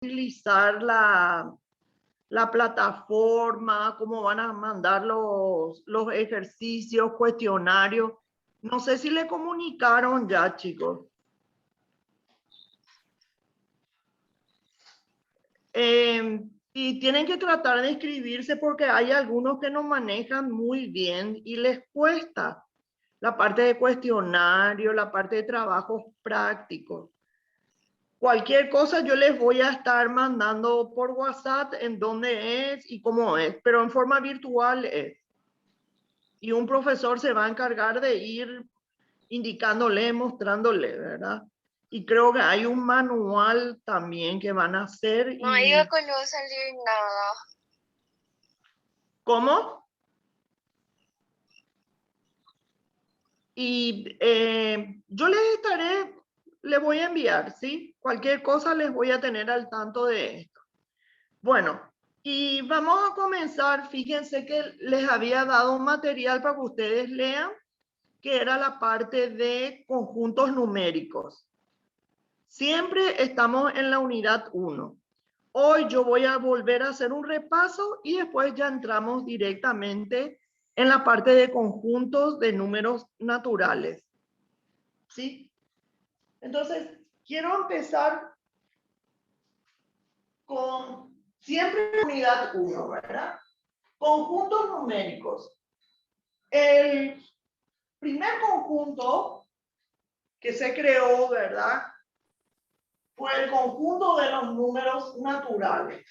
utilizar la plataforma, cómo van a mandar los ejercicios, cuestionarios. No sé si le comunicaron ya, chicos. Y tienen que tratar de inscribirse porque hay algunos que no manejan muy bien y les cuesta la parte de cuestionario, la parte de trabajos prácticos. Cualquier cosa yo les voy a estar mandando por WhatsApp en dónde es y cómo es, pero en forma virtual es. Y un profesor se va a encargar de ir indicándole, mostrándole, ¿verdad? Y creo que hay un manual también que van a hacer. No Y iba con no salir nada. ¿cómo? Y yo les voy a enviar, ¿sí? Cualquier cosa les voy a tener al tanto de esto. Bueno, y vamos a comenzar. Fíjense que les había dado un material para que ustedes lean, que era la parte de conjuntos numéricos. Siempre estamos en la unidad 1. Hoy yo voy a volver a hacer un repaso y después ya entramos directamente en la parte de conjuntos de números naturales. ¿Sí? Entonces, quiero empezar con siempre unidad 1, ¿verdad? Conjuntos numéricos. El primer conjunto que se creó, ¿verdad? Fue el conjunto de los números naturales.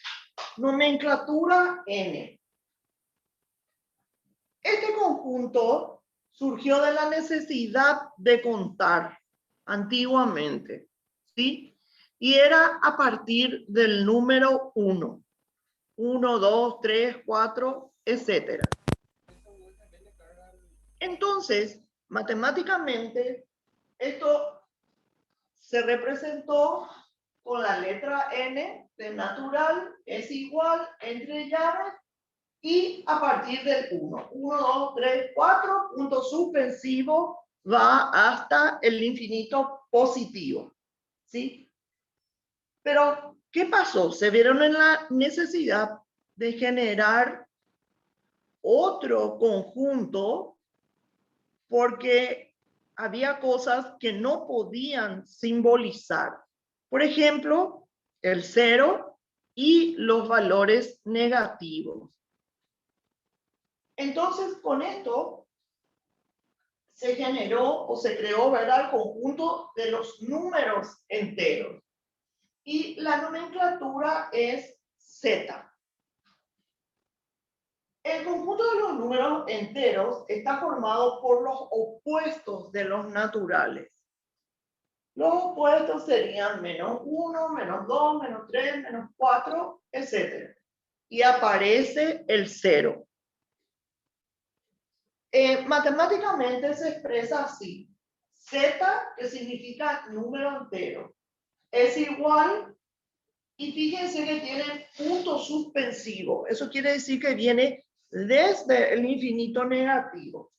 Nomenclatura N. Este conjunto surgió de la necesidad de contar antiguamente, ¿sí? Y era a partir del número 1. 1, 2, 3, 4, etc. Entonces, matemáticamente, esto se representó con la letra N de natural es igual entre llaves y a partir del 1. 1, 2, 3, 4, punto suspensivo, va hasta el infinito positivo. ¿Sí? Pero, ¿qué pasó? Se vieron en la necesidad de generar otro conjunto porque había cosas que no podían simbolizar. Por ejemplo, el 0 y los valores negativos. Entonces, con esto se generó o se creó, ¿verdad?, el conjunto de los números enteros. Y la nomenclatura es Z. El conjunto de los números enteros está formado por los opuestos de los naturales. Los opuestos serían menos 1, menos 2, menos 3, menos 4, etc. Y aparece el 0. Matemáticamente se expresa así. Z, que significa número entero, es igual, y fíjense que tiene punto suspensivo. Eso quiere decir que viene desde el infinito negativo.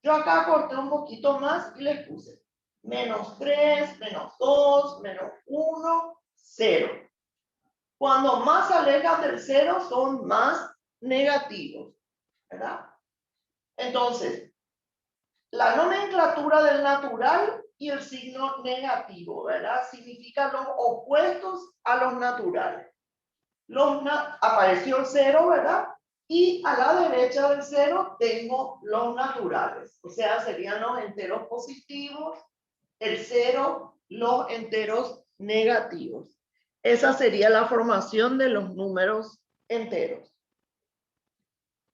Yo acá corté un poquito más y les puse menos 3, menos 2, menos 1, 0. Cuando más alejan del 0 son más negativos, ¿verdad? Entonces, la nomenclatura del natural y el signo negativo, ¿verdad? Significan los opuestos a los naturales. Apareció el 0, ¿verdad? Y a la derecha del 0 tengo los naturales. O sea, serían los enteros positivos, el 0, los enteros negativos. Esa sería la formación de los números enteros.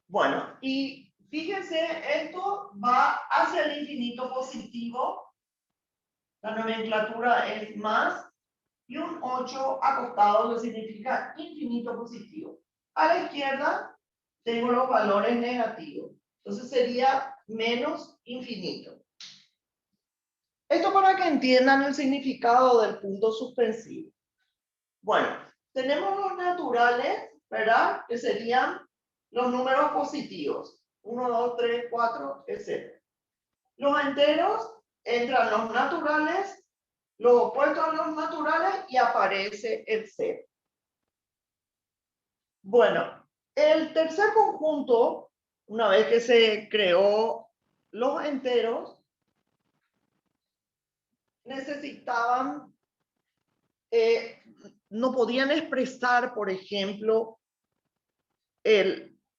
Bueno, y fíjense, esto va hacia el infinito positivo. La nomenclatura es más. Y un 8 acostado, que significa infinito positivo. A la izquierda tengo los valores negativos. Entonces sería menos infinito. Esto para que entiendan el significado del punto suspensivo. Bueno, tenemos los naturales, ¿verdad? Que serían los números positivos. 1, 2, 3, 4, etc. Los enteros entran los naturales, los opuestos a los naturales y aparece el 0. Bueno, el tercer conjunto, una vez que se creó los enteros, necesitaban, no podían expresar, por ejemplo,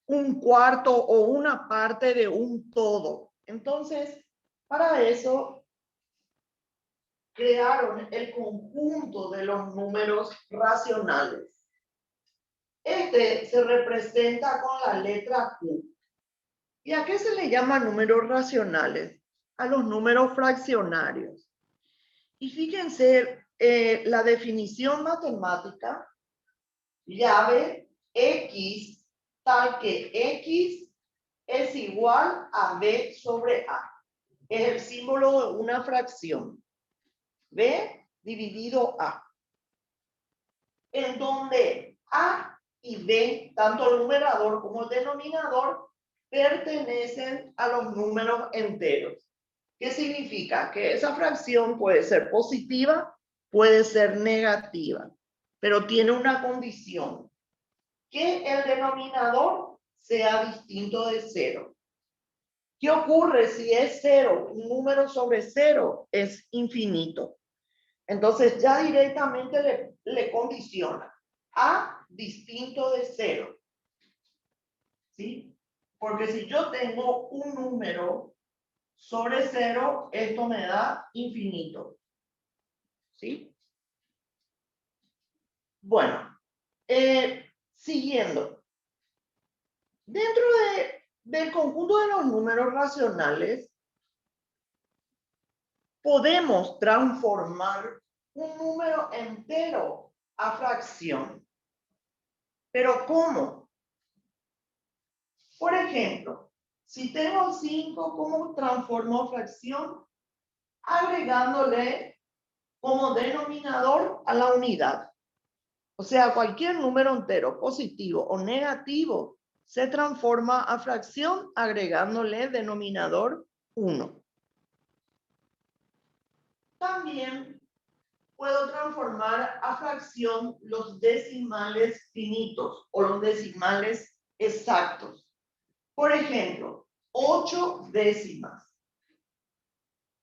un cuarto o una parte de un todo. Entonces, para eso, crearon el conjunto de los números racionales. Este se representa con la letra Q. ¿Y a qué se le llama números racionales? A los números fraccionarios. Y fíjense, la definición matemática, llave X, tal que X es igual a B sobre A. Es el símbolo de una fracción. B dividido A. En donde A y B, tanto el numerador como el denominador, pertenecen a los números enteros. ¿Qué significa? Que esa fracción puede ser positiva, puede ser negativa, pero tiene una condición, que el denominador sea distinto de cero. ¿Qué ocurre si es cero? Un número sobre cero es infinito. Entonces ya directamente le condiciona a distinto de cero. ¿Sí? Porque si yo tengo un número sobre cero, esto me da infinito. ¿Sí? Bueno, siguiendo. Dentro del conjunto de los números racionales, podemos transformar un número entero a fracción. ¿Pero cómo? Por ejemplo, si tengo 5, ¿cómo transformo fracción? Agregándole como denominador a la unidad. O sea, cualquier número entero, positivo o negativo, se transforma a fracción agregándole denominador 1. También puedo transformar a fracción los decimales finitos o los decimales exactos. Por ejemplo, 8 décimas.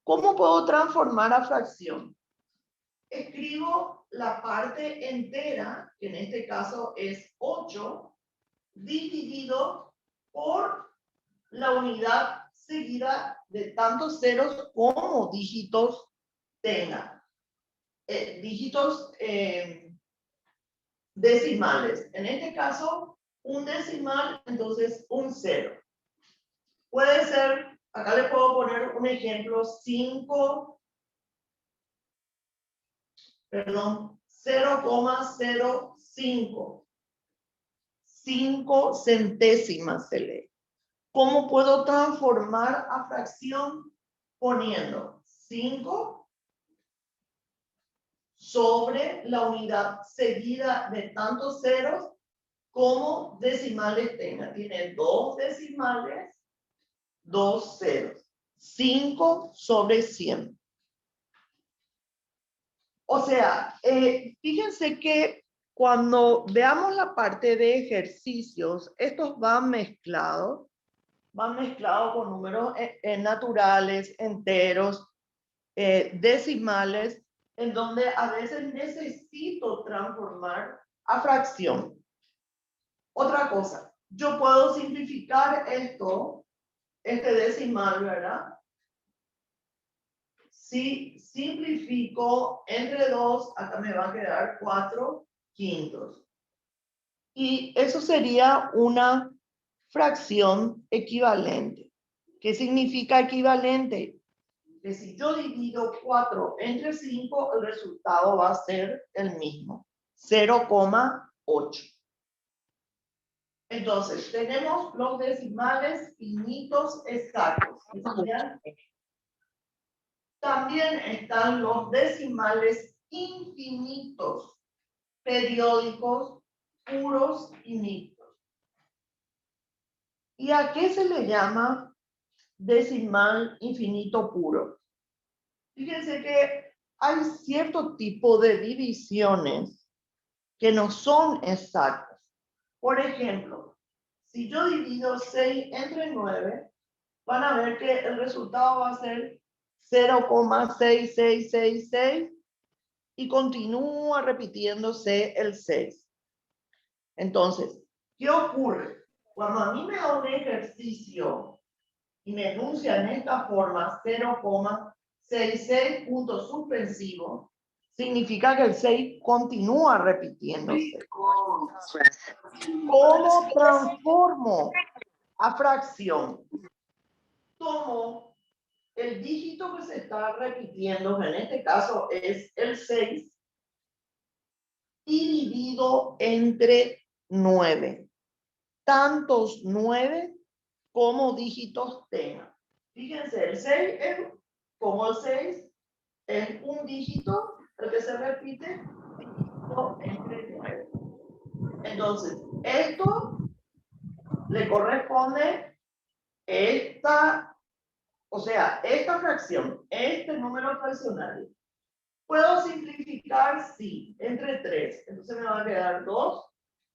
¿Cómo puedo transformar a fracción? Escribo la parte entera, que en este caso es 8, dividido por la unidad seguida de tantos ceros como dígitos tenga. Dígitos decimales. En este caso, un decimal, entonces un 0. Puede ser, acá le puedo poner un ejemplo, 0,05. 5 centésimas se lee. ¿Cómo puedo transformar a fracción? Poniendo 5 sobre la unidad seguida de tantos ceros como decimales tenga. Tiene 2 decimales, 2 ceros. 5 sobre 100. O sea, fíjense que cuando veamos la parte de ejercicios, estos van mezclados con números naturales, enteros, decimales, en donde a veces necesito transformar a fracción. Otra cosa, yo puedo simplificar este decimal, ¿verdad? Si simplifico entre 2, acá me va a quedar 4 quintos. Y eso sería una fracción equivalente. ¿Qué significa equivalente? Que si yo divido 4 entre 5, el resultado va a ser el mismo, 0,8. Entonces, tenemos los decimales finitos exactos. También están los decimales infinitos, periódicos, puros y mixtos. ¿Y a qué se le llama decimal infinito puro? Fíjense que hay cierto tipo de divisiones que no son exactas. Por ejemplo, si yo divido 6 entre 9, van a ver que el resultado va a ser 0,6666 y continúa repitiéndose el 6. Entonces, ¿qué ocurre? Cuando a mí me da un ejercicio y me enuncia en esta forma 0,66 puntos suspensivos, significa que el 6 continúa repitiéndose. ¿Cómo transformo a fracción? Tomo el dígito que se está repitiendo, que en este caso es el 6, y divido entre 9. Tantos 9 como dígitos tenga. Fíjense, el 6 es como el 6 es un dígito, el que se repite, dividido entre 9. Entonces, esto le corresponde esta, o sea, esta fracción, este número fraccionario. ¿Puedo simplificar? Sí, entre 3. Entonces me va a quedar 2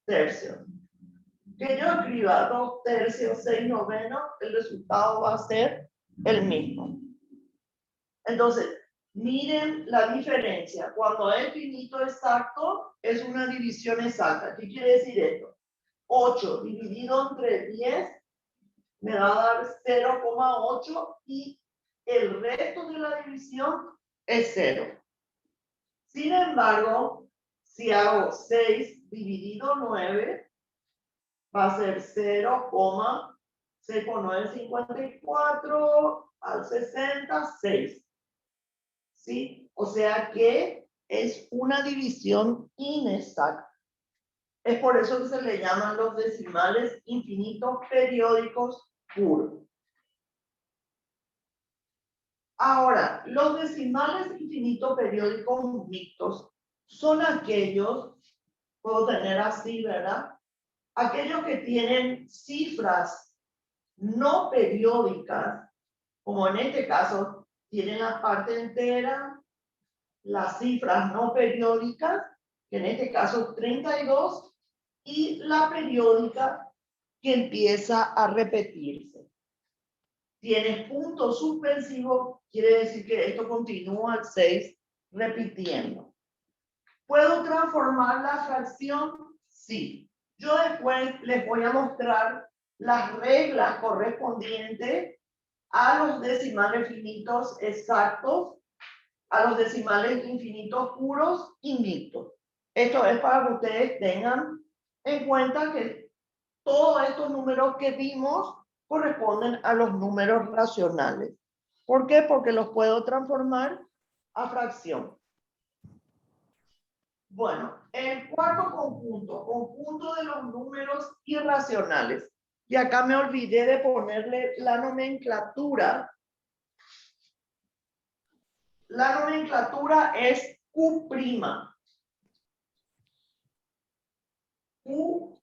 tercios. Que yo escriba 2 tercios, 6 novenos, el resultado va a ser el mismo. Entonces, miren la diferencia. Cuando es finito exacto, es una división exacta. ¿Qué quiere decir esto? 8 dividido entre 10 me va a dar 0,8 y el resto de la división es 0. Sin embargo, si hago 6 dividido 9, va a ser 0,6 por 9, 54 al 66. ¿Sí? O sea que es una división inexacta. Es por eso que se le llaman los decimales infinitos periódicos puros. Ahora, los decimales infinitos periódicos mixtos son aquellos, puedo tener así, ¿verdad? Aquellos que tienen cifras no periódicas, como en este caso, tienen la parte entera, las cifras no periódicas, que en este caso 32, y la periódica que empieza a repetirse. Tiene punto suspensivo, quiere decir que esto continúa al 6 repitiendo. ¿Puedo transformar la fracción? Sí. Yo después les voy a mostrar las reglas correspondientes a los decimales finitos exactos, a los decimales infinitos puros y mixtos. Esto es para que ustedes tengan en cuenta que todos estos números que vimos corresponden a los números racionales. ¿Por qué? Porque los puedo transformar a fracción. Bueno, el cuarto conjunto, conjunto de los números irracionales. Y acá me olvidé de ponerle la nomenclatura. La nomenclatura es Q'. Q'.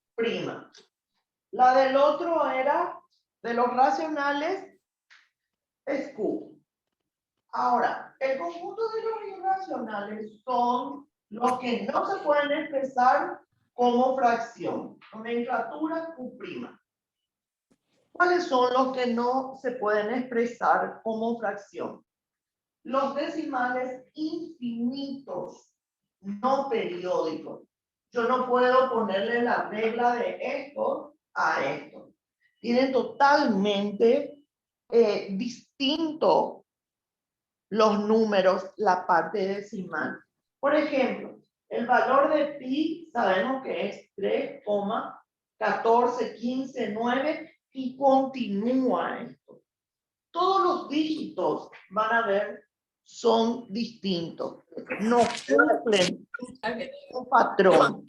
La del otro era, de los racionales, es Q. Ahora, el conjunto de los irracionales son los que no se pueden expresar como fracción. Nomenclatura Q'. ¿Cuáles son los que no se pueden expresar como fracción? Los decimales infinitos, no periódicos. Yo no puedo ponerle la regla de esto a esto. Tienen totalmente distinto los números, la parte decimal. Por ejemplo, el valor de pi sabemos que es 3,14159 y continúa esto. Todos los dígitos, van a ver, son distintos. No cumplen un patrón.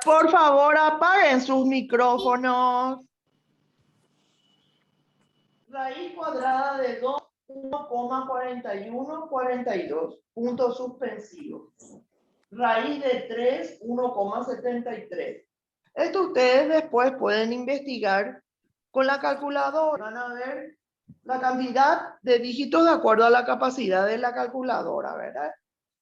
Por favor, apaguen sus micrófonos. Raíz cuadrada de 2, 1,4142. Punto suspensivo. Raíz de 3, 1,73. Esto ustedes después pueden investigar con la calculadora. Van a ver la cantidad de dígitos de acuerdo a la capacidad de la calculadora, ¿verdad?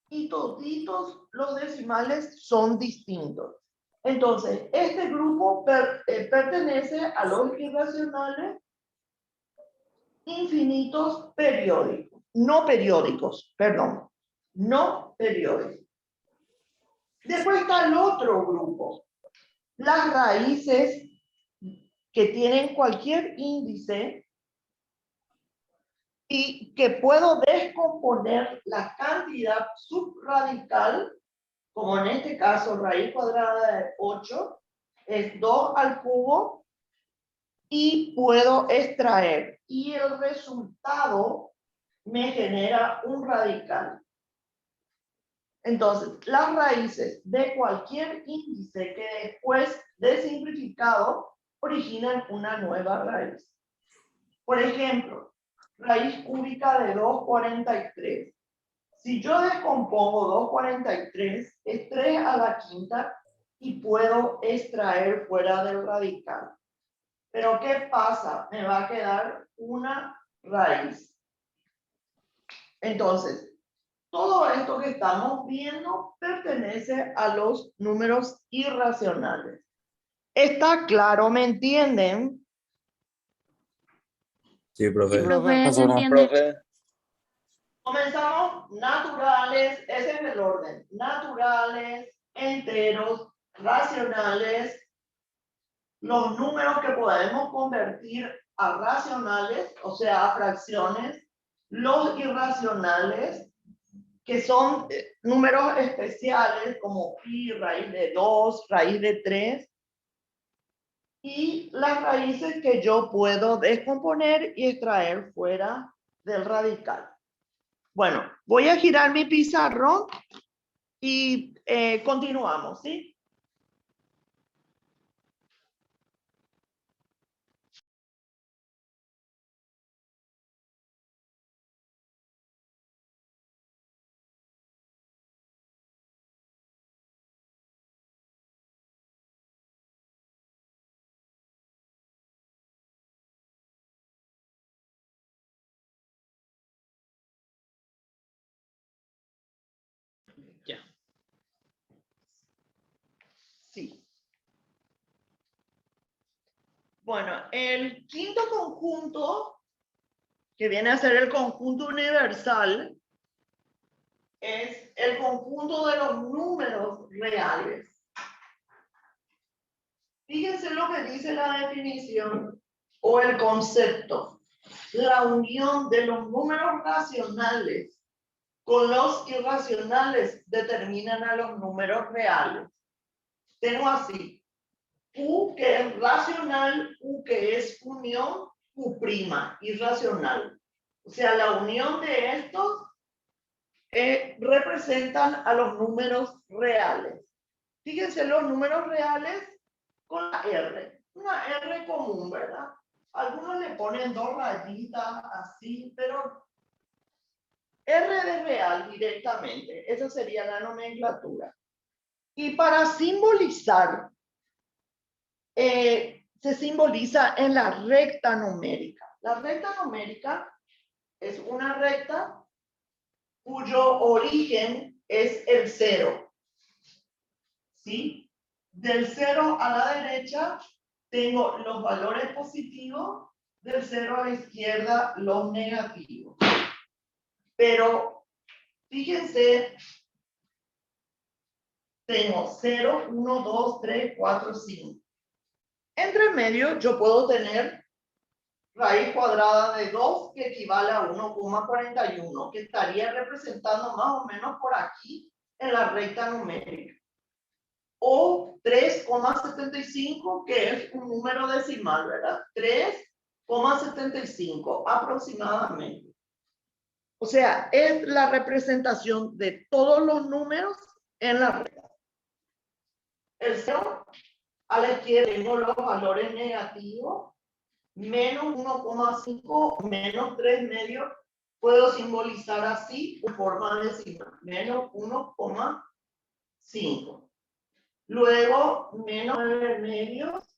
Y toditos los decimales son distintos. Entonces, este grupo pertenece a los irracionales infinitos periódicos, no periódicos, perdón, no periódicos. Después está el otro grupo, las raíces que tienen cualquier índice y que puedo descomponer la cantidad subradical, como en este caso raíz cuadrada de 8, es 2 al cubo, y puedo extraer. Y el resultado me genera un radical. Entonces, las raíces de cualquier índice que después de simplificado originan una nueva raíz. Por ejemplo, raíz cúbica de 243. Si yo descompongo 243, es 3 a la quinta y puedo extraer fuera del radical. Pero ¿qué pasa? Me va a quedar una raíz. Entonces, todo esto que estamos viendo pertenece a los números irracionales. ¿Está claro? ¿Me entienden? Sí, profe. Sí, profe. Más o menos, profe. Comenzamos naturales, ese es el orden. Naturales, enteros, racionales, los números que podemos convertir a racionales, o sea, a fracciones, los irracionales, que son números especiales como pi, raíz de 2, raíz de 3, y las raíces que yo puedo descomponer y extraer fuera del radical. Bueno, voy a girar mi pizarrón y continuamos, ¿sí? Ya. Sí. Bueno, el quinto conjunto, que viene a ser el conjunto universal, es el conjunto de los números reales. Fíjense lo que dice la definición o el concepto. La unión de los números racionales con los irracionales determinan a los números reales. Tengo así, U que es racional, U que es unión, U prima, irracional. O sea, la unión de estos representan a los números reales. Fíjense los números reales con la R. Una R común, ¿verdad? Algunos le ponen dos rayitas así, pero R de real directamente. Esa sería la nomenclatura. Y para simbolizar, se simboliza en la recta numérica. La recta numérica es una recta cuyo origen es el 0. ¿Sí? Del 0 a la derecha tengo los valores positivos, del 0 a la izquierda los negativos. Pero fíjense, tengo 0, 1, 2, 3, 4, 5. Entre medio yo puedo tener raíz cuadrada de 2 que equivale a 1,41, que estaría representando más o menos por aquí en la recta numérica. O 3,75, que es un número decimal, ¿verdad? 3,75 aproximadamente. O sea, es la representación de todos los números en la recta. El 0 a la izquierda tengo los valores negativos, menos 1,5, menos 3 medios, puedo simbolizar así en forma decimal, menos 1,5. Luego, menos 9 medios,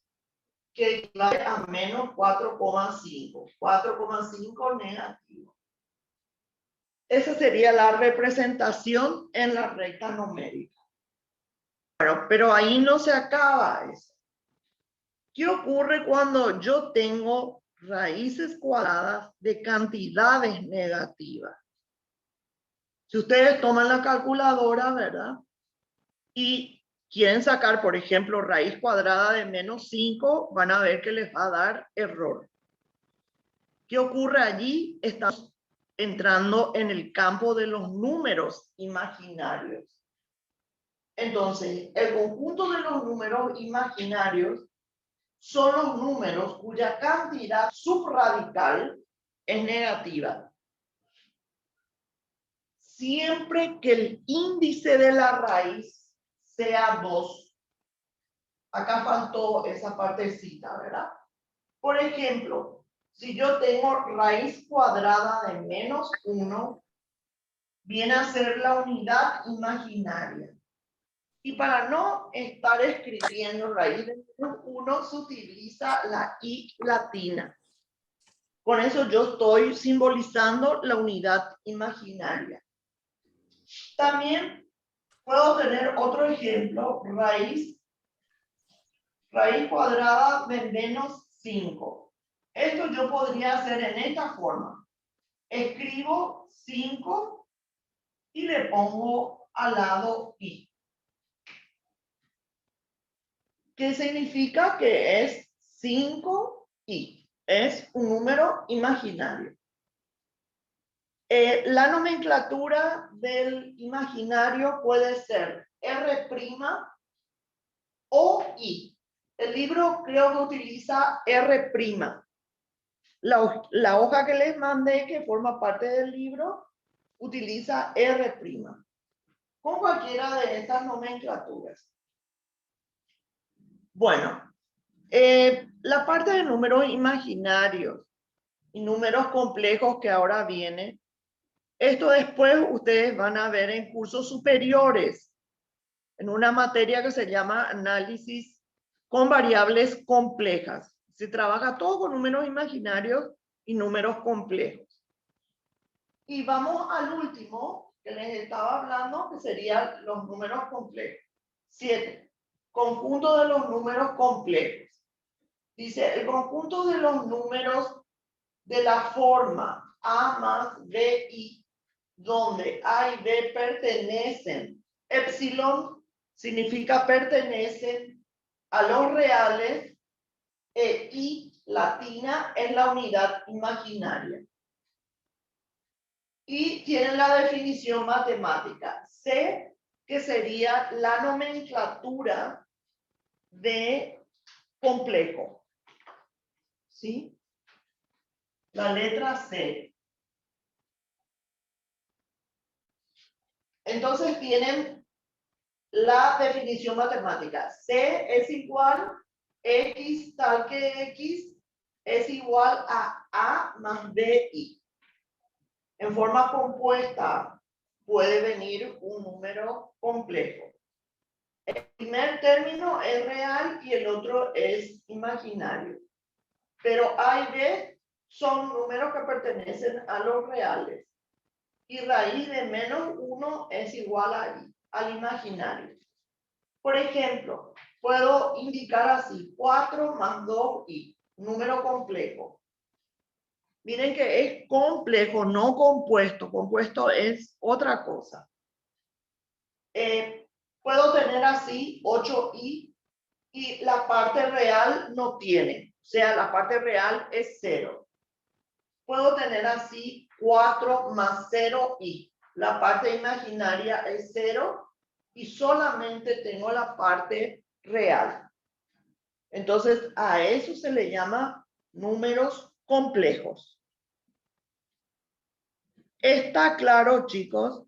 que equivale a menos 4,5. 4,5 negativo. Esa sería la representación en la recta numérica. Bueno, pero ahí no se acaba eso. ¿Qué ocurre cuando yo tengo raíces cuadradas de cantidades negativas? Si ustedes toman la calculadora, ¿verdad? Y quieren sacar, por ejemplo, raíz cuadrada de menos 5, van a ver que les va a dar error. ¿Qué ocurre allí? Estamos entrando en el campo de los números imaginarios. Entonces, el conjunto de los números imaginarios son los números cuya cantidad subradical es negativa. Siempre que el índice de la raíz sea 2. Acá faltó esa partecita, ¿verdad? Por ejemplo, si yo tengo raíz cuadrada de menos 1, viene a ser la unidad imaginaria. Y para no estar escribiendo raíz de menos 1, se utiliza la I latina. Con eso yo estoy simbolizando la unidad imaginaria. También puedo tener otro ejemplo, raíz cuadrada de menos 5. Esto yo podría hacer en esta forma. Escribo 5 y le pongo al lado I. ¿Qué significa? Que es 5i. Es un número imaginario. La nomenclatura del imaginario puede ser R' o I. El libro creo que utiliza R'. La hoja que les mandé, que forma parte del libro, utiliza R'. Con cualquiera de estas nomenclaturas. Bueno, la parte de números imaginarios y números complejos que ahora viene, esto después ustedes van a ver en cursos superiores, en una materia que se llama análisis con variables complejas. Se trabaja todo con números imaginarios y números complejos. Y vamos al último que les estaba hablando, que serían los números complejos. 7. Conjunto de los números complejos. Dice, el conjunto de los números de la forma A más BI, donde A y B pertenecen. Epsilon significa pertenecen a los reales e I latina es la unidad imaginaria. Y tienen la definición matemática. C, que sería la nomenclatura de complejo. ¿Sí? La letra C. Entonces tienen la definición matemática. C es igual X tal que X es igual a A más BI. En forma compuesta puede venir un número complejo. El primer término es real y el otro es imaginario. Pero A y B son números que pertenecen a los reales. Y raíz de menos 1 es igual a I, al imaginario. Por ejemplo, puedo indicar así, 4 más 2i, número complejo. Miren que es complejo, no compuesto. Compuesto es otra cosa. Puedo tener así 8i y la parte real no tiene. O sea, la parte real es 0. Puedo tener así 4 más 0i. La parte imaginaria es 0 y solamente tengo la parte real. Entonces, a eso se le llama números complejos. ¿Está claro, chicos?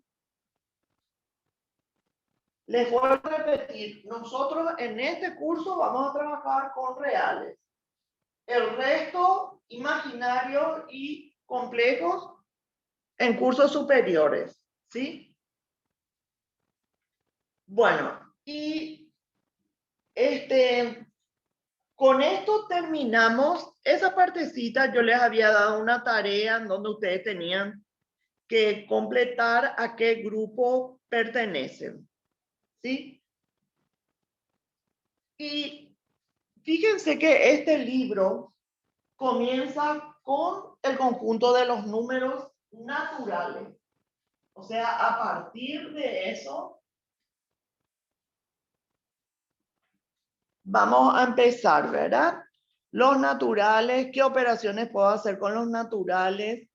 Les voy a repetir, nosotros en este curso vamos a trabajar con reales. El resto, imaginarios y complejos, en cursos superiores, ¿sí? Bueno, y Con esto terminamos esa partecita. Yo les había dado una tarea en donde ustedes tenían que completar a qué grupo pertenecen, ¿sí? Y fíjense que este libro comienza con el conjunto de los números naturales. O sea, a partir de eso, vamos a empezar, ¿verdad? Los naturales, ¿qué operaciones puedo hacer con los naturales?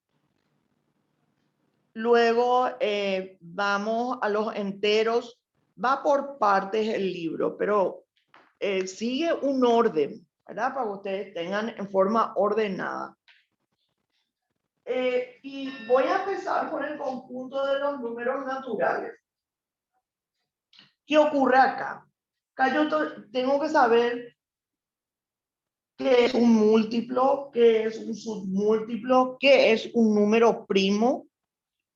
Luego vamos a los enteros. Va por partes el libro, pero sigue un orden, ¿verdad? Para que ustedes tengan en forma ordenada. Y voy a empezar con el conjunto de los números naturales. ¿Qué ocurre acá? Acá yo tengo que saber qué es un múltiplo, qué es un submúltiplo, qué es un número primo,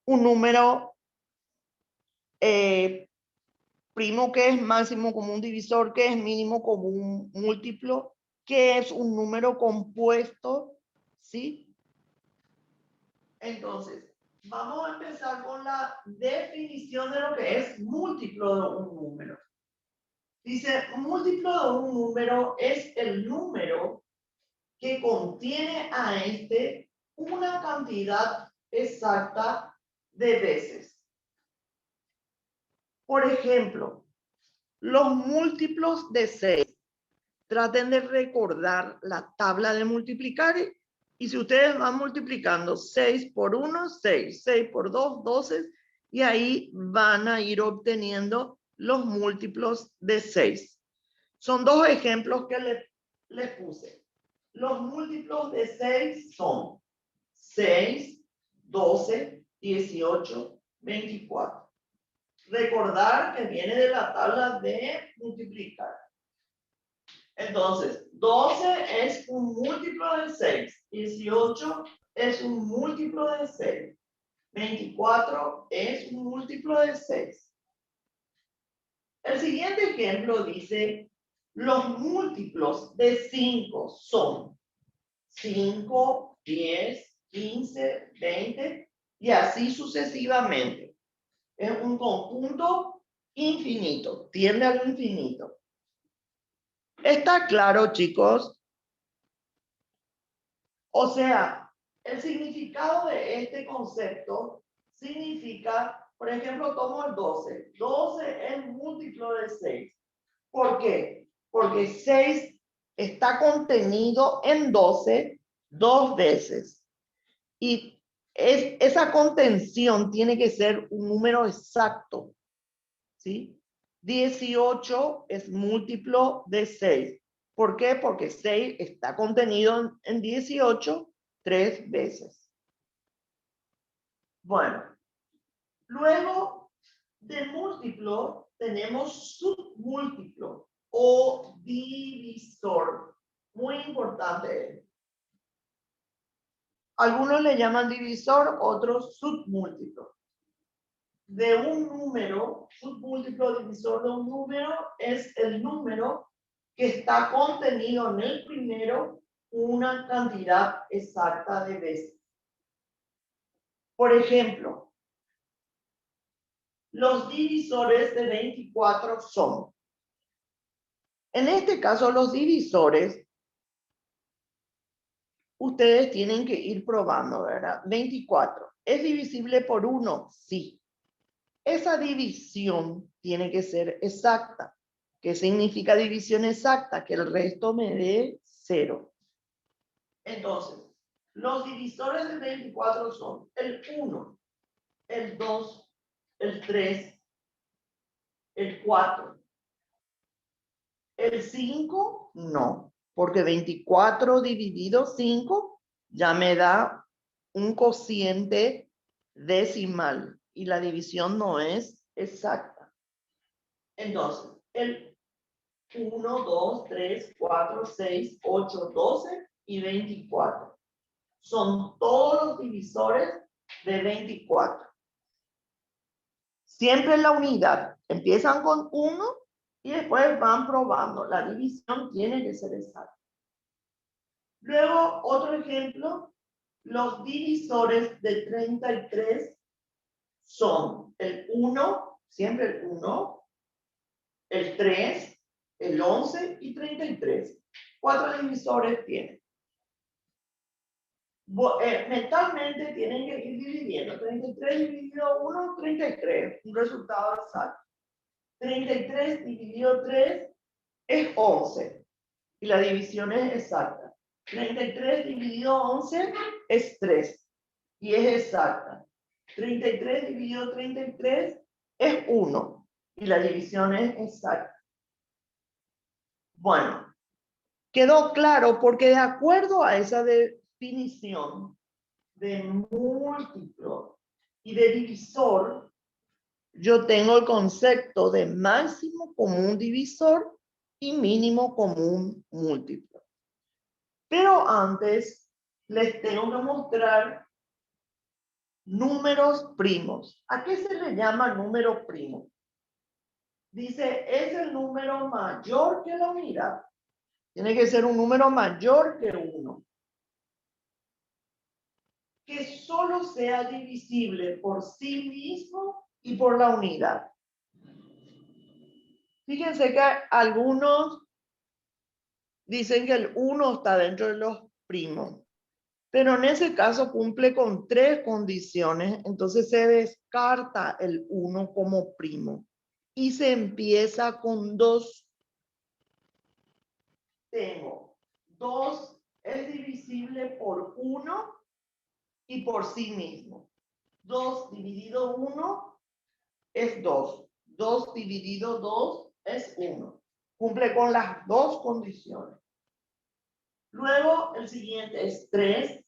un número primo que es máximo común divisor, que es mínimo común múltiplo, que es un número compuesto, ¿sí? Entonces, vamos a empezar con la definición de lo que es múltiplo de un número. Dice, múltiplo de un número es el número que contiene a este una cantidad exacta de veces. Por ejemplo, los múltiplos de 6. Traten de recordar la tabla de multiplicar y si ustedes van multiplicando 6 por 1, 6, 6 por 2, 12 y ahí van a ir obteniendo los múltiplos de 6. Son dos ejemplos que les puse. Los múltiplos de 6 son 6, 12, 18, 24. Recordar que viene de la tabla de multiplicar. Entonces, 12 es un múltiplo de 6, 18 es un múltiplo de 6, 24 es un múltiplo de 6. El siguiente ejemplo dice, los múltiplos de 5 son 5, 10, 15, 20 y así sucesivamente. Es un conjunto infinito, tiende al infinito. ¿Está claro, chicos? O sea, el significado de este concepto significa, por ejemplo, tomo el 12. 12 es múltiplo de 6. ¿Por qué? Porque 6 está contenido en 12 dos veces. Y esa contención tiene que ser un número exacto. ¿Sí? 18 es múltiplo de 6. ¿Por qué? Porque 6 está contenido en 18 tres veces. Bueno, luego de múltiplo tenemos submúltiplo o divisor. Muy importante. Algunos le llaman divisor, otros submúltiplo. De un número, submúltiplo divisor de un número es el número que está contenido en el primero una cantidad exacta de veces. Por ejemplo, los divisores de 24 son, en este caso los divisores, ustedes tienen que ir probando, ¿verdad? 24, ¿es divisible por 1? Sí. Esa división tiene que ser exacta. ¿Qué significa división exacta? Que el resto me dé 0. Entonces, los divisores de 24 son el 1, el 2, el 3, el 4. El 5, no, porque 24 dividido 5 ya me da un cociente decimal y la división no es exacta. Entonces, el 1, 2, 3, 4, 6, 8, 12 y 24. Son todos los divisores de 24. Siempre en la unidad. Empiezan con 1 y después van probando. La división tiene que ser exacta. Luego, otro ejemplo, los divisores de 33 son el 1, siempre el 1, el 3, el 11 y 33. 4 divisores tienen. Mentalmente tienen que ir dividiendo. 33 dividido 1, 33. Un resultado exacto. 33 dividido 3 es 11. Y la división es exacta. 33 dividido 11 es 3. Y es exacta. 33 dividido 33 es 1. Y la división es exacta. Bueno, quedó claro porque de acuerdo a esa definición de múltiplo y de divisor, yo tengo el concepto de máximo común divisor y mínimo común múltiplo. Pero antes les tengo que mostrar números primos. ¿A qué se le llama número primo? Dice, es el número mayor que la unidad. Tiene que ser un número mayor que 1. Que solo sea divisible por sí mismo y por la unidad. Fíjense que algunos dicen que el 1 está dentro de los primos, pero en ese caso cumple con 3 condiciones, entonces se descarta el 1 como primo y se empieza con 2. Tengo 2 es divisible por 1 y por sí mismo. 2 dividido 1 es 2. 2 dividido 2 es 1. Cumple con las 2 condiciones. Luego, el siguiente es 3.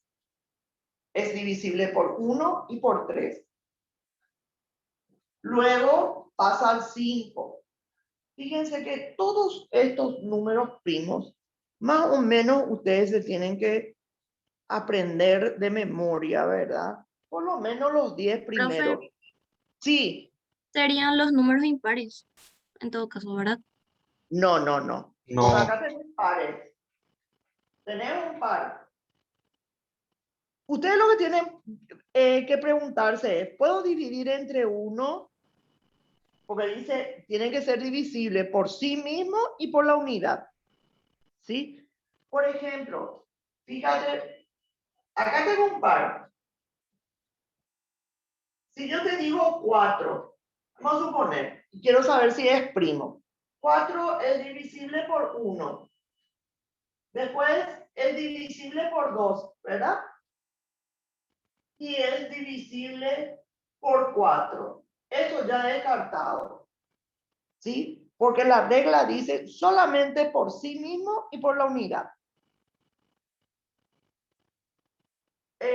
Es divisible por 1 y por 3. Luego, pasa al 5. Fíjense que todos estos números primos, más o menos ustedes se tienen que aprender de memoria, ¿verdad? Por lo menos los 10 primeros. Profe, Sí. serían los números impares, en todo caso, ¿verdad? No. No. Por acá tenemos pares. Tenemos un par. Ustedes lo que tienen que preguntarse es, ¿puedo dividir entre 1? Porque dice, tiene que ser divisible por sí mismo y por la unidad. ¿Sí? Por ejemplo, fíjate, acá tengo un par. Si yo te digo 4, vamos a suponer, y quiero saber si es primo. 4 es divisible por 1. Después es divisible por 2, ¿verdad? Y es divisible por 4. Eso ya descartado. ¿Sí? Porque la regla dice solamente por sí mismo y por la unidad.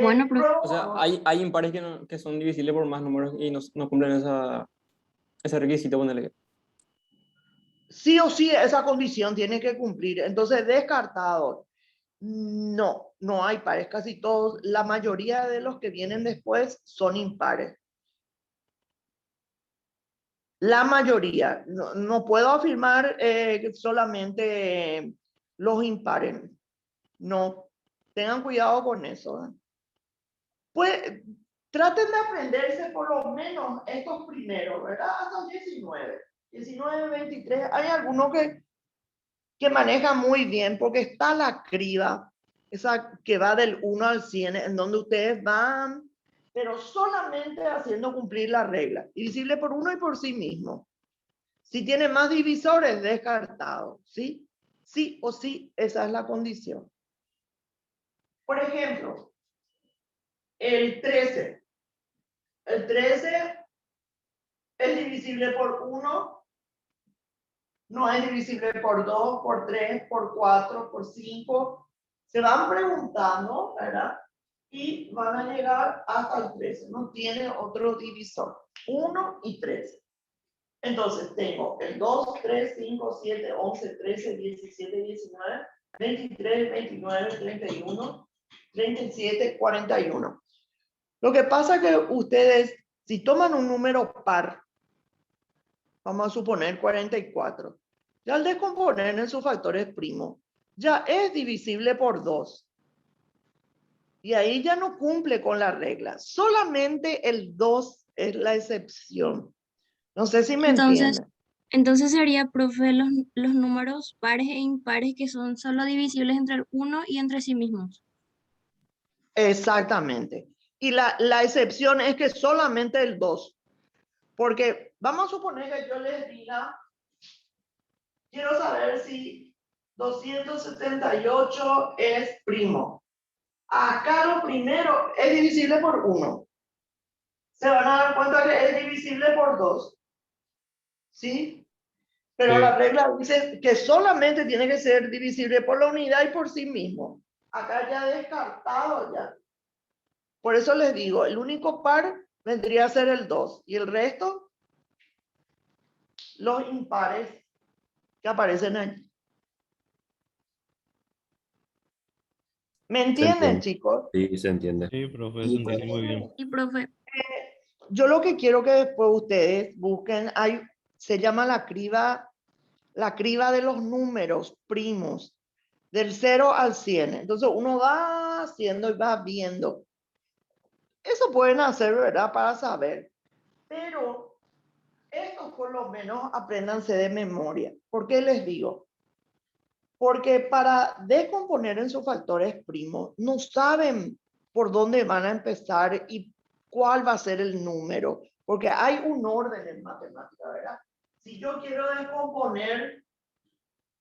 Bueno, profe. O sea, hay impares que son divisibles por más números y no cumplen ese requisito, ponele. Sí o sí esa condición tiene que cumplir. Entonces, descartado. No hay pares. Casi todos, la mayoría de los que vienen después son impares. La mayoría. No puedo afirmar que solamente los impares. No. Tengan cuidado con eso. Pues traten de aprenderse por lo menos estos primeros, ¿verdad? Hasta 19. 19, 23. Hay algunos que manejan muy bien porque está la criba, esa que va del 1 al 100, en donde ustedes van, pero solamente haciendo cumplir la regla. Divisible por 1 y por sí mismo. Si tiene más divisores, descartado. ¿Sí? Sí o sí, esa es la condición. Por ejemplo, el 13. El 13 es divisible por 1, no es divisible por 2, por 3, por 4, por 5. Se van preguntando, ¿verdad? Y van a llegar hasta el 13. No tiene otro divisor. 1 y 13. Entonces tengo el 2, 3, 5, 7, 11, 13, 17, 19, 23, 29, 31, 37, 41. Lo que pasa es que ustedes, si toman un número par, vamos a suponer 44, ya al descomponer en sus factores primos, ya es divisible por 2. Y ahí ya no cumple con la regla. Solamente el 2 es la excepción. No sé si me Entonces, entienden. entonces sería, profe, los números pares e impares que son solo divisibles entre el uno y entre sí mismos. Exactamente. Y la excepción es que solamente el 2. Porque vamos a suponer que yo les diga, quiero saber si 278 es primo. Acá lo primero es divisible por 1. Se van a dar cuenta que es divisible por 2. ¿Sí? Pero Sí. la regla dice que solamente tiene que ser divisible por la unidad y por sí mismo. Acá ya descartado ya. Por eso les digo, el único par vendría a ser el 2 y el resto, los impares que aparecen allí. ¿Me Se entienden, entiende. chicos? Sí, se entiende. Sí, profe, se entiende muy bien. Y profe, Yo lo que quiero que después ustedes busquen, se llama la criba de los números primos, del 0 al 100. Entonces uno va haciendo y va viendo. Eso pueden hacer, ¿verdad? Para saber. Pero estos por lo menos apréndanse de memoria. ¿Por qué les digo? Porque para descomponer en sus factores primos, no saben por dónde van a empezar y cuál va a ser el número, porque hay un orden en matemática, ¿verdad? Si yo quiero descomponer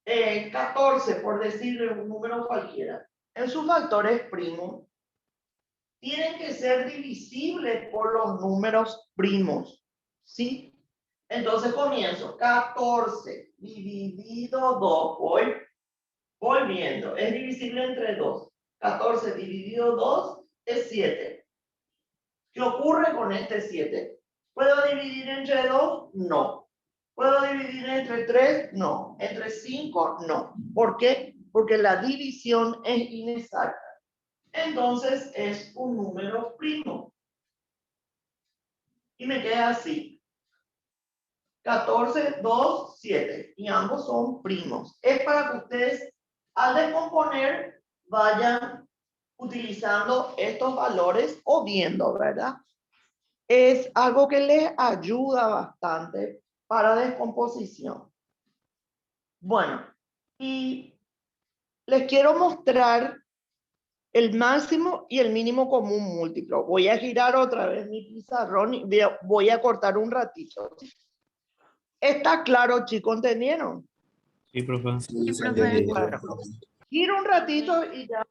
14, por decirle un número cualquiera, en sus factores primos, tienen que ser divisibles por los números primos, ¿sí? Entonces comienzo, 14 dividido 2, voy viendo, es divisible entre 2. 14 dividido 2 es 7. ¿Qué ocurre con este 7? ¿Puedo dividir entre 2? No. ¿Puedo dividir entre 3? No. ¿Entre 5? No. ¿Por qué? Porque la división es inexacta. Entonces es un número primo. Y me queda así. 14, 2, 7. Y ambos son primos. Es para que ustedes al descomponer vayan utilizando estos valores o viendo, ¿verdad? Es algo que les ayuda bastante para descomposición. Bueno, y les quiero mostrar el máximo y el mínimo común múltiplo. Voy a girar otra vez mi pizarrón y voy a cortar un ratito. ¿Está claro, chicos? ¿Entendieron? Sí, profe. y Sí, se profe, entiende. Bueno, giro un ratito y ya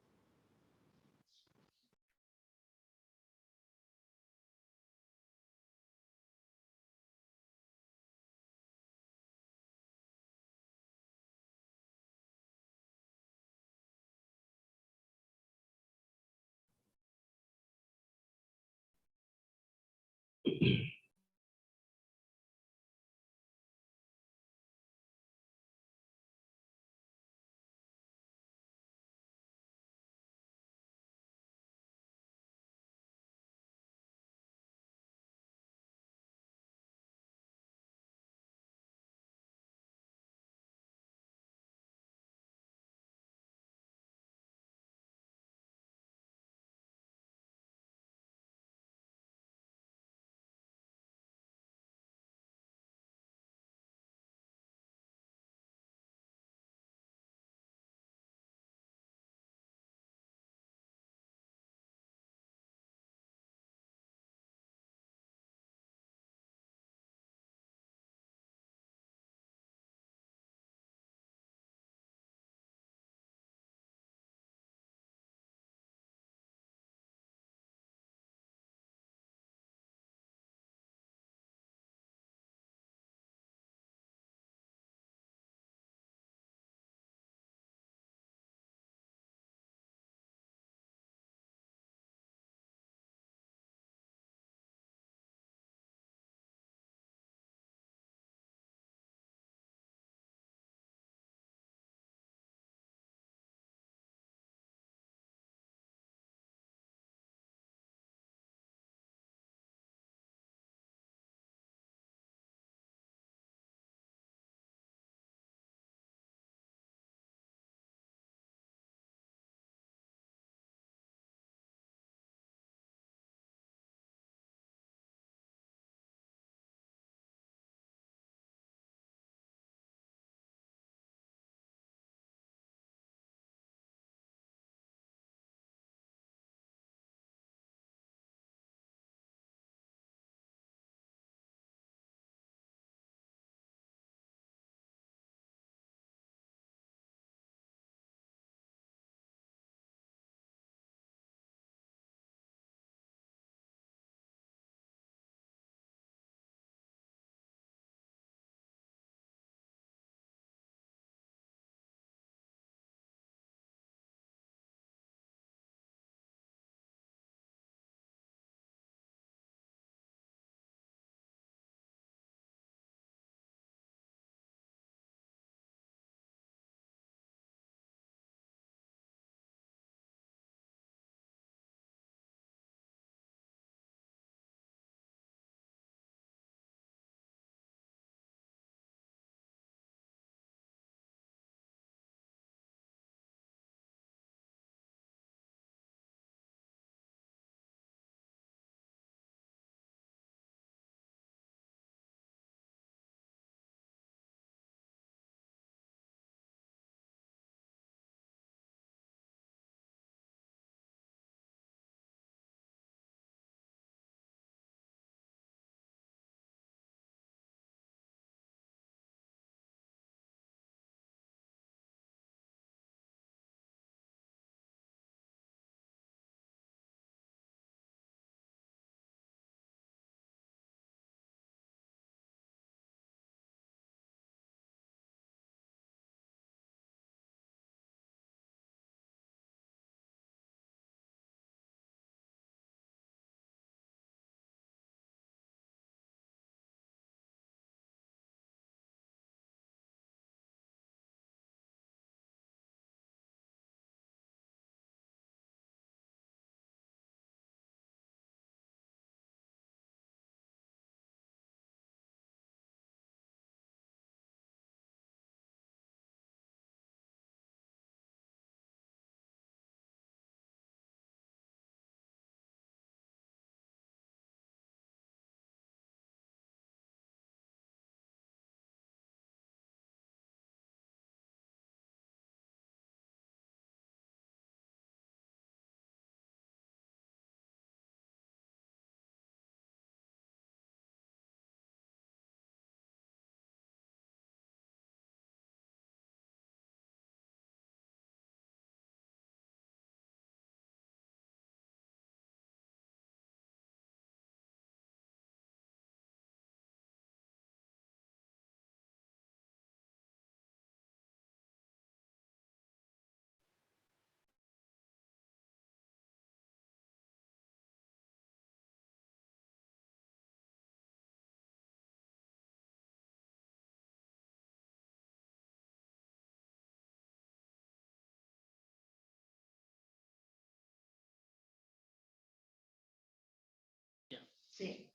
Sí.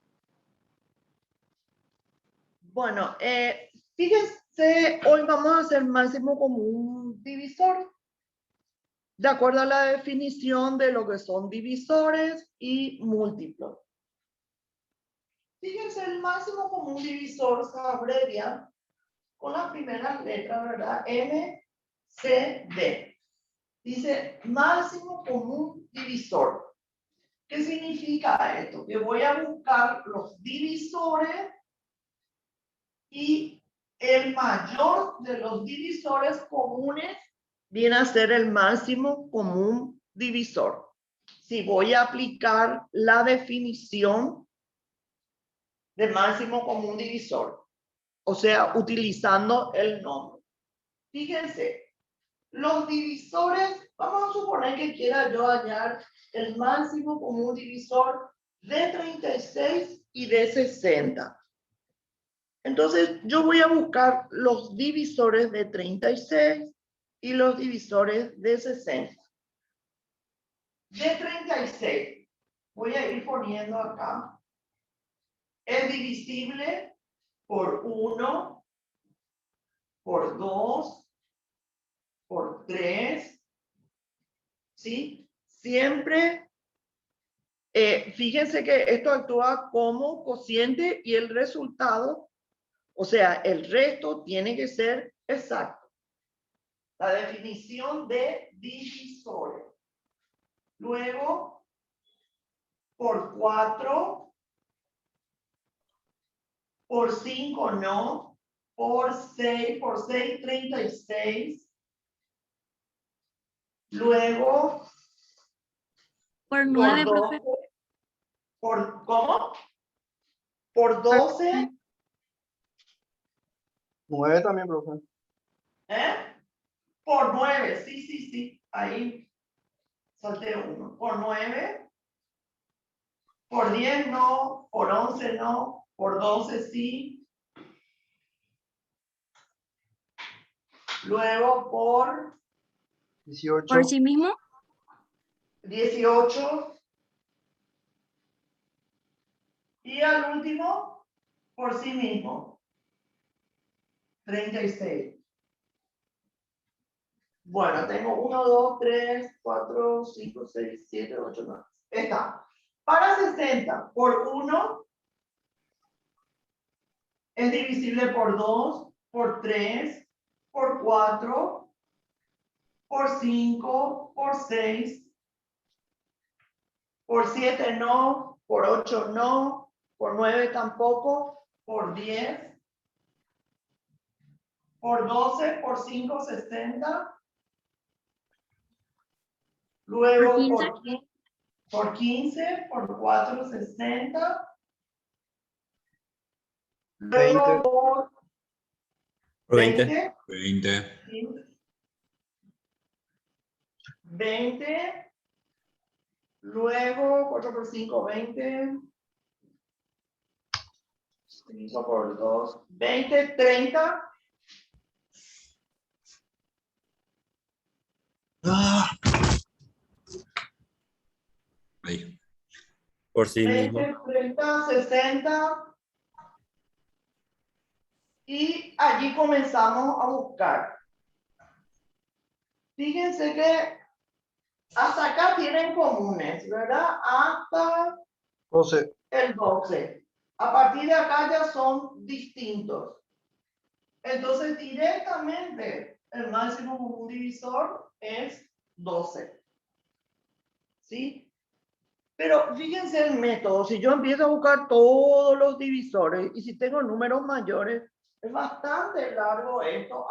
Bueno, fíjense, hoy vamos a hacer máximo común divisor, de acuerdo a la definición de lo que son divisores y múltiplos. Fíjense, el máximo común divisor se abrevia con las primeras letras, ¿verdad? M, C, D. Dice máximo común divisor. ¿Qué significa esto? Que voy a buscar los divisores y el mayor de los divisores comunes viene a ser el máximo común divisor. Si voy a aplicar la definición de máximo común divisor, o sea, utilizando el nombre. Fíjense, los divisores, vamos a suponer que quiera yo hallar el máximo común divisor de 36 y de 60. Entonces, yo voy a buscar los divisores de 36 y los divisores de 60. De 36, voy a ir poniendo acá. Es divisible por 1, por 2, por 3, ¿sí? Siempre, fíjense que esto actúa como cociente y el resultado, o sea, el resto tiene que ser exacto. La definición de divisores. Luego, por 4, por 5 no, por 6, 36. Luego, Por 9, por profe. 12, ¿cómo? Por 12. 9 también, profe. Por 9, sí. Ahí salté uno. Por 9. Por 10 no. Por 11 no. Por 12 sí. Luego por 18. Por sí mismo. 18. Y al último, por sí mismo. 36. Bueno, tengo 1, 2, 3, 4, 5, 6, 7, 8, 9. Está. Para 60, por 1 es divisible por 2, por 3, por 4, por 5, por 6, por 7 no, por 8 no, por 9 tampoco, por 10, por 12, por 5, 60. Luego por 15, por 4, 60. Luego por 20. 20. Luego 4 por 5, 20. 5 por 2, 20, 30. Ahí. Por sí 20, mismo. 30, 60. Y allí comenzamos a buscar. Fíjense que hasta acá tienen comunes, ¿verdad? Hasta 12. el 12. A partir de acá ya son distintos. Entonces, directamente, el máximo común divisor es 12. ¿Sí? Pero fíjense el método. Si yo empiezo a buscar todos los divisores y si tengo números mayores, es bastante largo esto.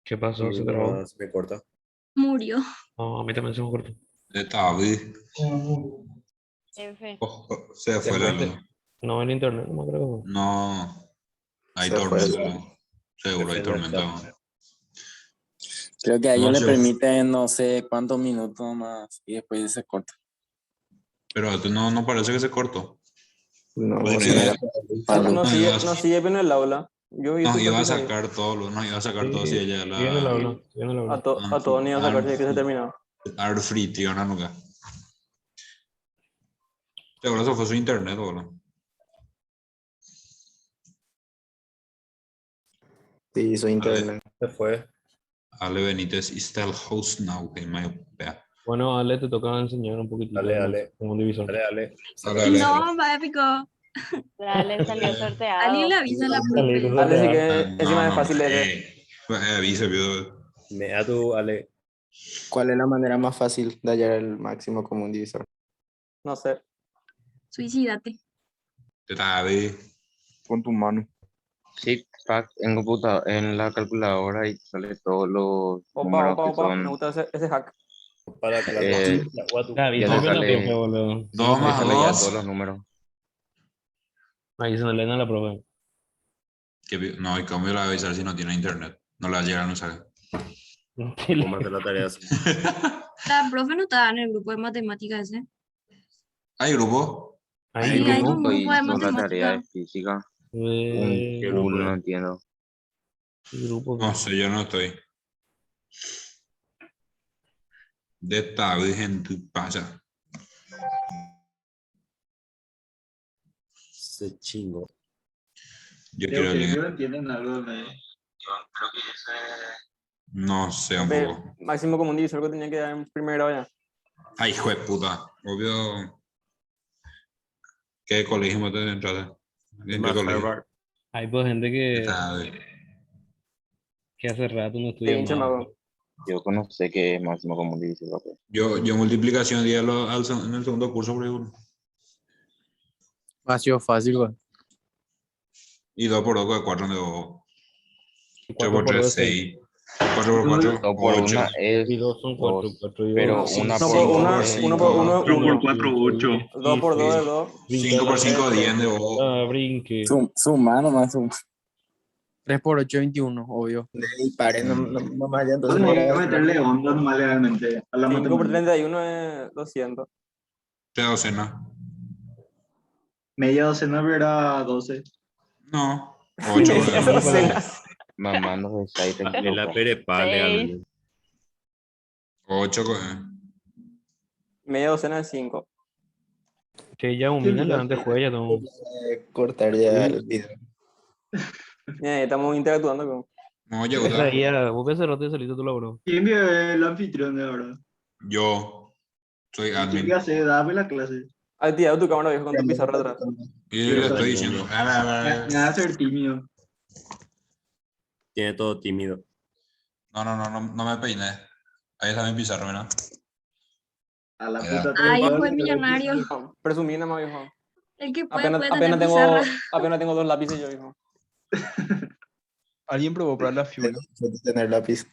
¿Qué pasó? ¿Se trabó? Se me corta. Murió. No, a mí también se me cortó. Está bien. F. Se fue la luz. No, en internet, no creo. No. Hay Se fue tormenta. la ¿No? Seguro hay Se fue la tormenta. Creo que a ellos No le sé. permiten no sé cuántos minutos más y después se corta. Pero esto no parece que se cortó. No, Pues no, sí, para no sigue, no, no sigue en el aula. Yo vi Nos tu iba a práctica ahí. sacar todo, nos iba a sacar todo si ella Viene el la aula, viene el aula. A todos ni iba a sacar si que se terminaba. anfitriona nunca. Seguro eso fue su internet, boludo. Sí, hizo internet. Se fue. Ale Benítez is still host now in my opinion. Bueno, Ale, te toca enseñar un poquitito como un divisor. Ale. No, va épico. Dale, salió sorteado. Alguien le avisa a la Dale, profe. Ale sí que No, encima es no, fácil de avisa, vio. Me da tu Ale. ¿Cuál es la manera más fácil de hallar el máximo común divisor? no sé. Suicídate. Te sabe. Con tu mano. Sí, en la calculadora y sale todos los Opa, números opa, que opa. son. Me gusta ese hack. Para que Eh, la ya te sale. boludo. 2 Ahí más sale ya 2. todos los números. Ahí se me leen a la profe. No, y cómo le va a avisar si no tiene internet. No le va a llegar a no saber. ¿Cómo hacer la tarea? La profe no estaba en el grupo de matemáticas ese. ¿Hay grupo? Ahí, Sí, hay un Grupo grupo de hizo la tarea de matemáticas. física. ¿Qué No entiendo. grupo? No sé, yo no estoy. De esta virgen tu pasa. Se chingo. Yo quiero leer. entienden algo de No sé un Ve, poco. máximo común divisor que tenía que dar en primer grado ya. Ay, hijo de puta. Obvio. ¿Qué colegio me te entraste? ¿En qué colegio? Hay pues gente Esta vez. que hace rato no Te estudia hincha, más. mago. Yo no sé qué es máximo común divisor. Yo multiplicación di en el segundo curso por ejemplo. Ha sido fácil, güey. Y 2 por 2 de 4 de 2. 3 4 por por 3, 2 6. 4 por 4, 2 por 8. 1 es y 2 son 4. 2. 4 y Pero 2. una Uno por por 2 uno, es uno por uno, 4 por uno. 4, 8. 2 por 2 es 2. 5 por 5, 10 de 2. Brinque. Suma nomás, suma. 3 por 8, 21, obvio. Y pare, no me haya entonces. Hay que meterle onda nomás legalmente a la 5 por matemática. 31 es 200. ¿Qué docena? Media docena era 12. No. 8. Esa docena. Mamá no se sabe. De la perepa, legalmente. 8. Media docena es 5. Che, ya humina, levante juega, ya tengo. Cortar ya el video. Estamos interactuando con. No, ya Esa usa. guía, vos ves rato y saliste tú, bro. ¿Quién vio el anfitrión de ahora? Yo soy ¿Quién admin. que hace? Dame la clase. Activado tu cámara viejo con tu pizarra atrás. Y le estoy diciendo. Me va a hacer tímido. Tiene todo tímido. No me peiné. Ahí está mi pizarra, ¿verdad? A la Ya. puta. Ay, tres fue goles, millonario. Presumí nada más, viejo. El que puede, Apenas, puede apenas tener tengo, pizarra. apenas tengo 2 lápices yo, viejo. ¿Alguien probó probar la Fiula? Tener lápiz.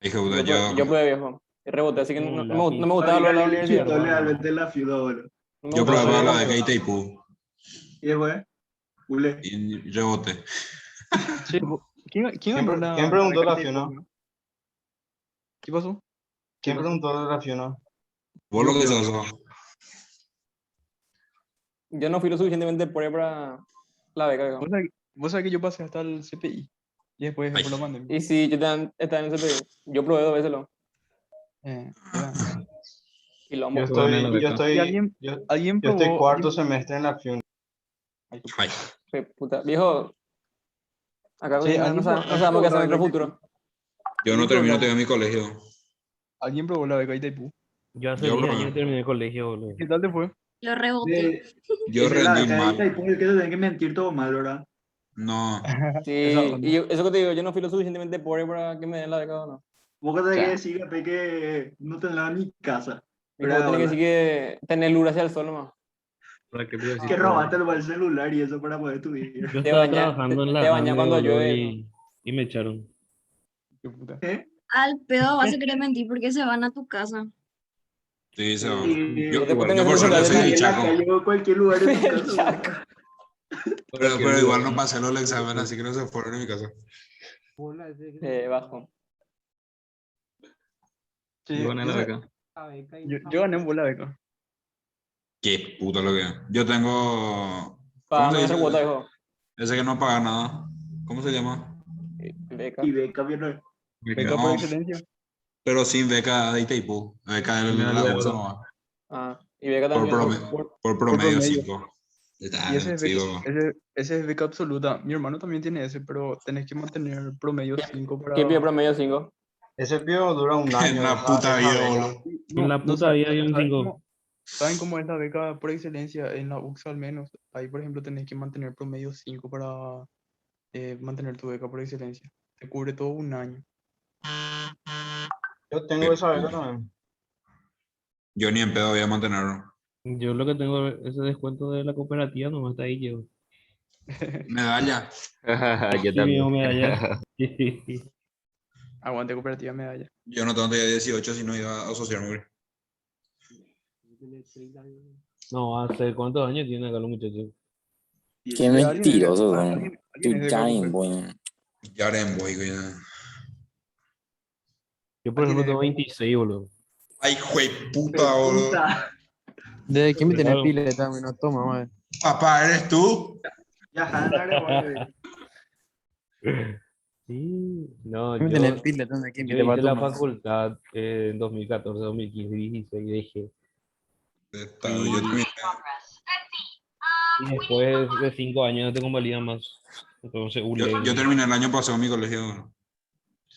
Dije, puta, Yo probé, viejo. Y reboté, así que no me gustaba lo de la universidad. Yo legalmente la fiuda, boludo. No me yo gustaba probé lo la de de Keitaipú Y después, Ule. y reboté. Sí, ¿quién preguntó la Fiuna? ¿Qué pasó? ¿Quién preguntó la Fiuna? ¿Vos lo que sos? Yo no fui lo suficientemente pobre para la beca, viejo. Vos sabés que yo pasé hasta el CPI y después Ay. por la pandemia. Y sí, yo estaba en ese CPI. Yo probé 2 veces lo. Ya. Y lo Yo amo. estoy, ¿Y alguien Yo estoy probó, cuarto semestre en la Fiuna. Ay, Puta, viejo. Acá Sí, no sabemos qué hacer en nuestro futuro. yo no termino todavía mi colegio. alguien probó la beca de Itaipú. Yo hace Yo 10 probé. años que terminé el colegio, boludo. ¿Qué tal te fue? Lo reboté. Yo rendí mal. Y que te tienen que mentir todo mal, ¿verdad? No. Sí, Esa- y eso que te digo, yo no fui lo suficientemente pobre para que me den la beca o no. Vos que tenés que Claro. decir, Gape, que no tenés ni casa. Y como tiene que decir que tener luz hacia el sol nomás. ¿Para qué te iba a decir Que todo? robaste el celular y eso para poder estudiar. Yo Te estaba baña- trabajando en la te baña Ande, cuando boludo, llueve, y me echaron. Qué puta. ¿Eh? Al pedo vas a querer mentir porque se van a tu casa. Sí, se va. Y- Yo después tengo por que suerte sacar soy de del en la Chaco. calle o cualquier lugar de tu El casa. Chaco. Pero igual no pasé los exámenes, así que no se fueron en mi casa. Bajo. Sí, Yo gané la beca. yo gané en bola beca. Qué puto lo que. Yo tengo. Para ¿Cómo se no dice? hacer cuota, hijo. Ese que no paga nada. ¿Cómo se llama? Beca. Y beca, bien. Beca por No, excelencia. pero sin beca de Itaipú. Beca de la USA nomás. Ah, y beca Por, también. por promedio promedio. 5. Y ese es beca, ese es beca absoluta. Mi hermano también tiene ese, pero tenés que mantener promedio 5 para... ¿Qué pide promedio 5? Ese pío dura un año. En la puta vida, boludo. En la puta vida hay un 5. ¿Saben cómo es la beca por excelencia? En la UXA al menos. Ahí, por ejemplo, tenés que mantener promedio 5 para mantener tu beca por excelencia. Te cubre todo un año. Yo tengo esa beca también. Yo ni en pedo voy a mantenerlo. Yo lo que tengo ese descuento de la cooperativa, nomás está ahí llevo. Medalla. Yo Sí, mi también. medalla. Aguante cooperativa medalla. Yo no tengo todavía 18 si no iba a asociarme. No, ¿hace cuántos años tiene acá los muchachos? Qué mentirosos son. ¿Alguien es de Tuchain, Cooperativa? bueno. Ya haré en voy, güey. Yo, por ¿Alguien ejemplo, es de tengo 26, boludo. Ay, güey, puta, boludo. ¿Desde qué me tenés Claro. pileta? Me no toma, madre. Papá, ¿eres tú? Ya, Hanare, Sí, no, ¿Qué me yo, tenés pileta? ¿De quién yo te va a hice la tomar? facultad en 2014, 2015, 16 y dejé. Yo terminé. Y después de 5 años no te convalidan más. Entonces, Yo terminé el año pasado en mi colegio.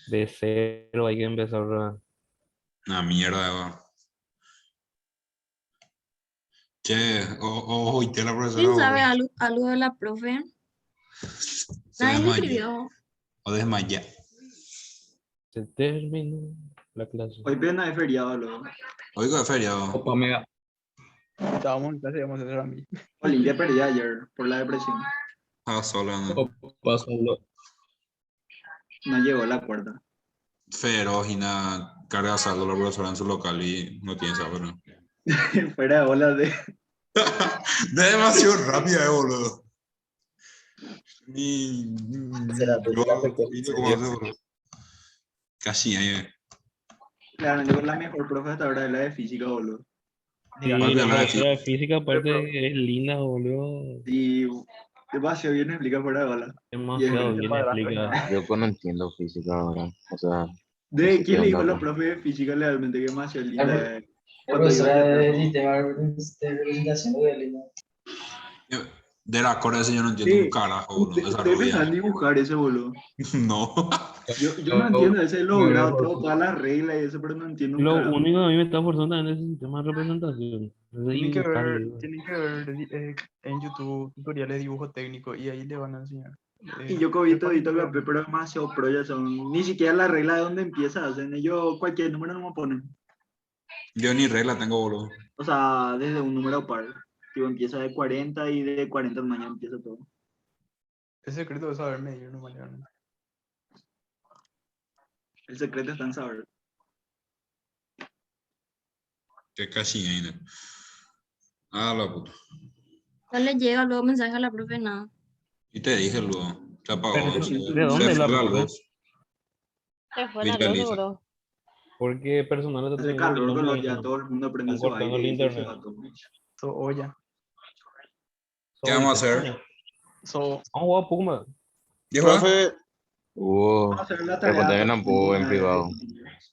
de cero hay que empezar Una mierda, güey. Che, hoy te la profesora. ¿Quién sabe algo de la profe? Se Nadie le desmayó. escribió. O desmayé. Se terminó la clase. Hoy pena es feriado, luego. Hoy que es feriado. Opa, mega. Estábamos en clase y íbamos a hacer a mí. Olimpia perdió ayer por la depresión. Estaba sola, ¿no? Opa, solo. No llegó a la cuarta. Feroz y nada. Carga saldo la profesora en su local y no tiene saber. Fuera de olas de... De demasiado rápida, boludo. Ni. Casi ahí. Claramente con la mejor profe hasta ahora es la de física, boludo. Sí, ¿Cuál la es la de profesora de física aparte es linda, boludo. Y demasiado bien explica fuera de olas. Demasiado bien explica. Yo no entiendo física ahora. O sea, ¿De sí, quién le dijo onda, la profe de física realmente que es demasiado linda? La Cuando profesora iba a de hacer- sistema de representación de Lima. De la Corea ese yo no entiendo un carajo, boludo. Esa Ustedes rubia. pensaban dibujar ese, boludo. No. Yo no entiendo ese logrado, todas las reglas y eso, pero no entiendo un Lo carajo. único que a mí me está forzando también es el sistema de representación. Es de Tienen que dibujar, ver, digo. en YouTube tutoriales de dibujo técnico y ahí le van a enseñar. Y yo cobito y toca, pero demasiado pro ya son. Ni siquiera la regla de dónde empieza, hacen ellos cualquier número no me ponen. Yo ni regla tengo, boludo. O sea, desde un número par. Tipo, empieza de 40 y de 40 en mañana empieza todo. El secreto es saber medir normalmente. El secreto está en saber. Que casi ahí, ¿no? Ah, la puta. No le llega luego mensaje a la profe, nada. Y te dije luego. Se apagó. Pero, Se ¿de dónde fue la la profe? luz. Se fue la luz, Viraliza. seguro. Porque personal está Hace teniendo calor, quilombo color, y ya no. todo el mundo prende Están su cortando aire el y se internet. va todo. So, olla. ¿Qué vamos a hacer? So, Vamos a jugar Puma. ¿Dijo? profe, Vamos a hacer la tarea. Respondeme en apodo en privado.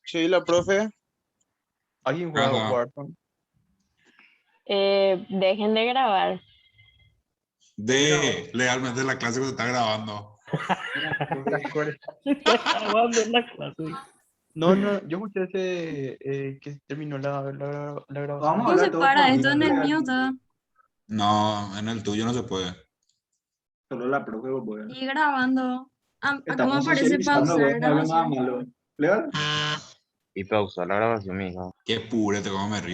sí, la profe. ¿Alguien juega Ajá. Warzone? Dejen de grabar. De legalmente la clase que se está grabando. Acabando la clase. No, yo escuché ese que terminó la grabación. Vamos a ¿Cómo hablar se todo para? por Esto en el Discord. mío está. No, en el tuyo no se puede. Solo la profe, pues. Sigue grabando. Acá me Estamos aparece socializando, pausar güey, no es nada grabación. malo. ¿Legal? Y pausa la grabación, mija. Qué purete, cómo me río.